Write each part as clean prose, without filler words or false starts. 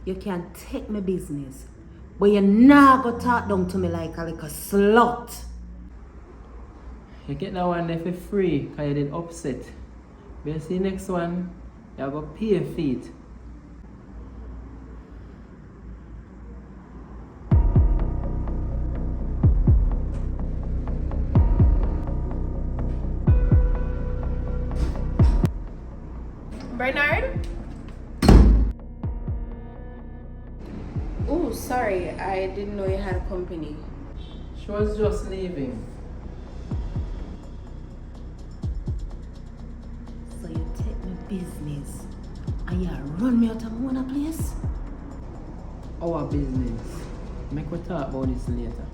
You can take my business, but you're not gonna talk down to me like a little slut. You get that one there for free because you did upset. But you see the next one, you have to pay a fee. Bernard? Oh, sorry. I didn't know you had a company. She was just leaving. So you take my business and you run me out of my own place? Our business. Make we talk about this later.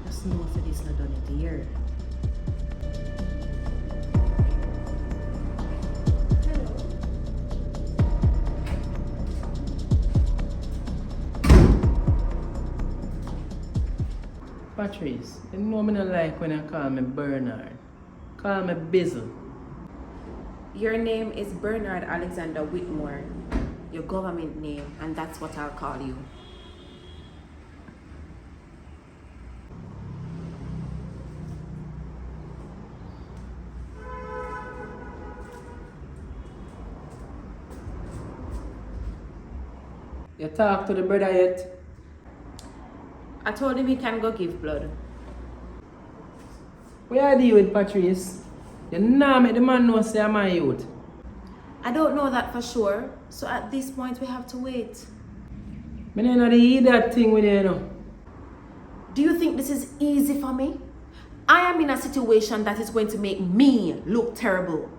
Just know for this not done it here. Patrice, you know me not like when you call me Bernard. Call me Bizzle. Your name is Bernard Alexander Whitmore, your government name, and that's what I'll call you. You talk to the brother yet? I told him he can go give blood. What are you with Patrice? You nah make the man know say I'm my youth. I don't know that for sure, so at this point we have to wait. I don't know the that thing with you know. Do you think this is easy for me? I am in a situation that is going to make me look terrible.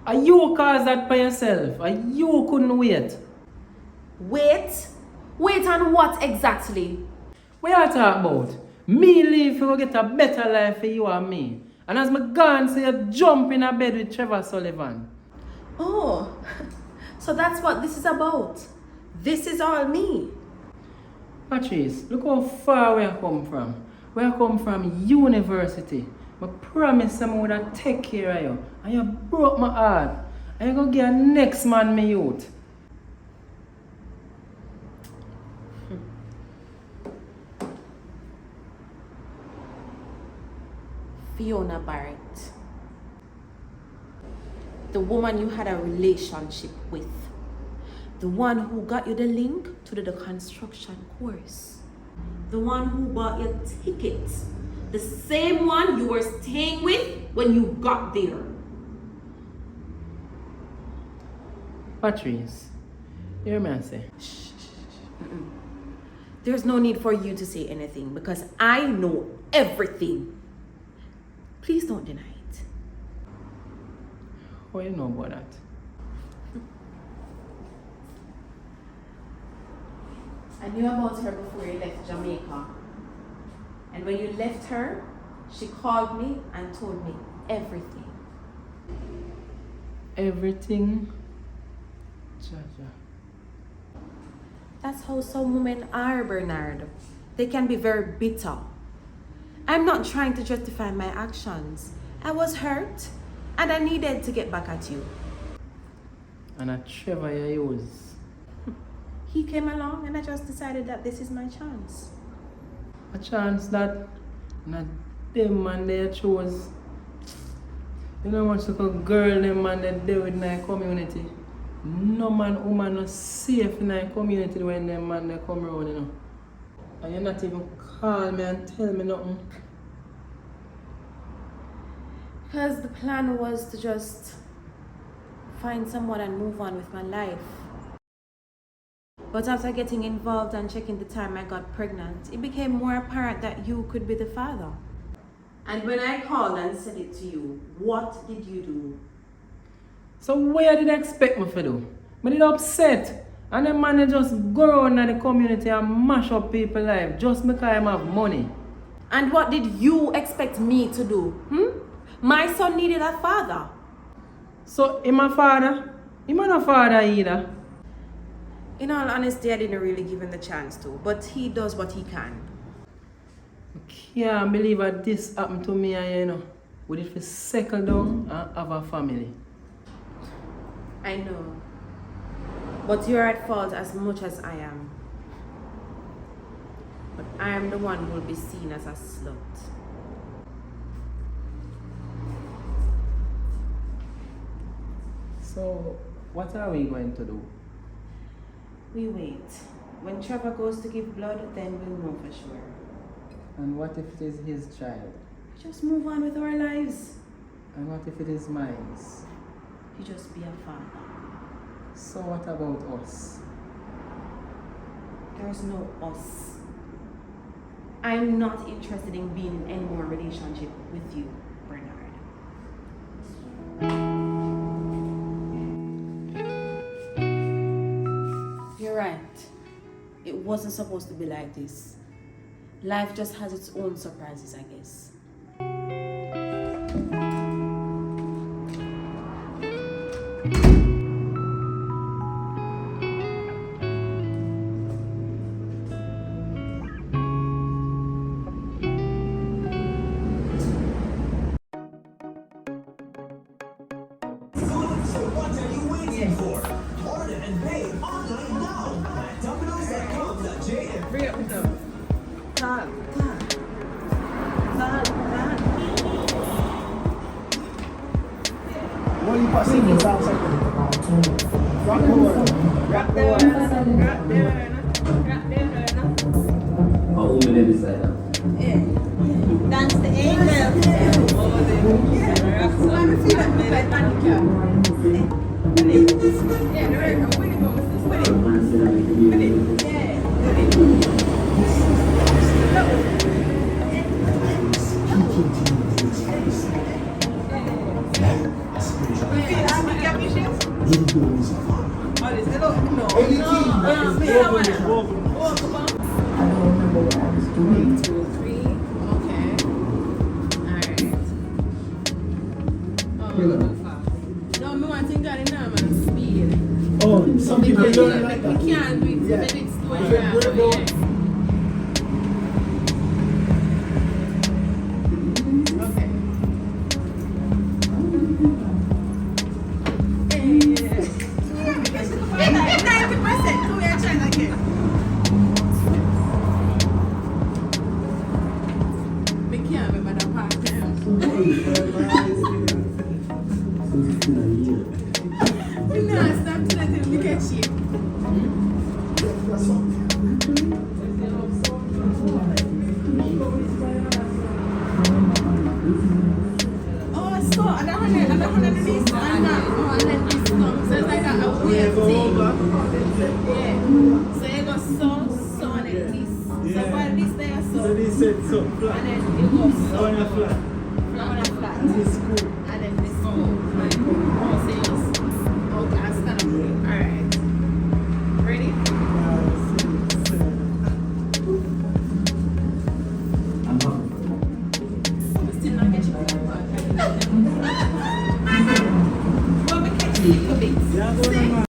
Are you caused that by yourself? Or you couldn't wait? Wait? Wait on what exactly? What you talk about? Me leave to get a better life for you and me. And as my gone, so you jump in a bed with Trevor Sullivan. Oh, so that's what this is about. This is all me. Patrice, look how far we come from. We come from university. I promise I would take care of you. And you broke my heart. And you're going to get a next man, me youth. Fiona Barrett. The woman you had a relationship with. The one who got you the link to the construction course. The one who bought your tickets. The same one you were staying with when you got there. Patrice, hear me and say. There's no need for you to say anything because I know everything. Please don't deny it. What you know about that? I knew about her before you left Jamaica. And when you left her, she called me and told me everything. Everything? Jaja. That's how some women are, Bernard. They can be very bitter. I'm not trying to justify my actions. I was hurt and I needed to get back at you. And a Trevor you use. He came along and I just decided that this is my chance. A chance that not them man they chose. You know much like a girl them man they deal with in our community. No man, woman not safe in our community when them man they come around, you know. And you not even call me and tell me nothing. Because the plan was to just find someone and move on with my life. But after getting involved and checking the time I got pregnant, it became more apparent that you could be the father. And when I called and said it to you, what did you do? So where did they expect me to do? I did upset. And the man they just go around in the community and mash up people's life just because I have money. And what did you expect me to do? My son needed a father. So, him a father? Him not a father either. In all honesty, I didn't really give him the chance to, but he does what he can. I can't believe that this happened to me, you know. we need to settle down and have a family. I know. But you're at fault as much as I am. But I am the one who will be seen as a slut. So, what are we going to do? We wait. When Trevor goes to give blood, then we'll know for sure. And what if it is his child? Just move on with our lives. And what if it is mine? You just be a father. So what about us? There's no us. I'm not interested in being in any more relationship with you, Bernard. You're right. It wasn't supposed to be like this. Life just has its own surprises, I guess. So what are you waiting for? Order and pay online now at domino's.com.jm. Bring up the number. What are you passing this outside? Rock the world. Rock the world. How old are they beside them? Dance the angel. No, me want to think that now, man. Speed. Oh, some people don't like We that. can't do it. Yeah. Maybe it's slow Yeah. and Okay. We can't remember the part now. We not stop to let him look at you. Oh, so I don't want to do this and that. Oh, and then this comes. So it's like a weird thing. Yeah. So you go so, and then this. So while this there, So they said so flat. and then you go so. On a flat. On a flat. And it's cool. And then this cool. Right. Oh, so you just, okay, I stand up. Alright. Ready? We still not get you on the part. Well, we catch you a bit. Yeah, go on, man.